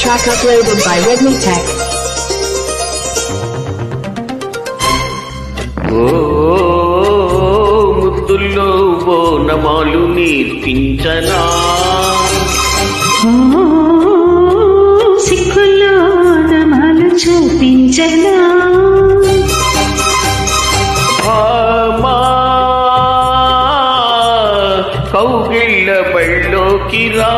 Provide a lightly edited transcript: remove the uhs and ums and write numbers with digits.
track uploaded by Redmi Tech. ముద్దుల్లో బోనమాలు నేర్పించనా సిక్కుల్లో నమాలు చూపించనా కౌగిళ్ళ బళ్ళోకి రా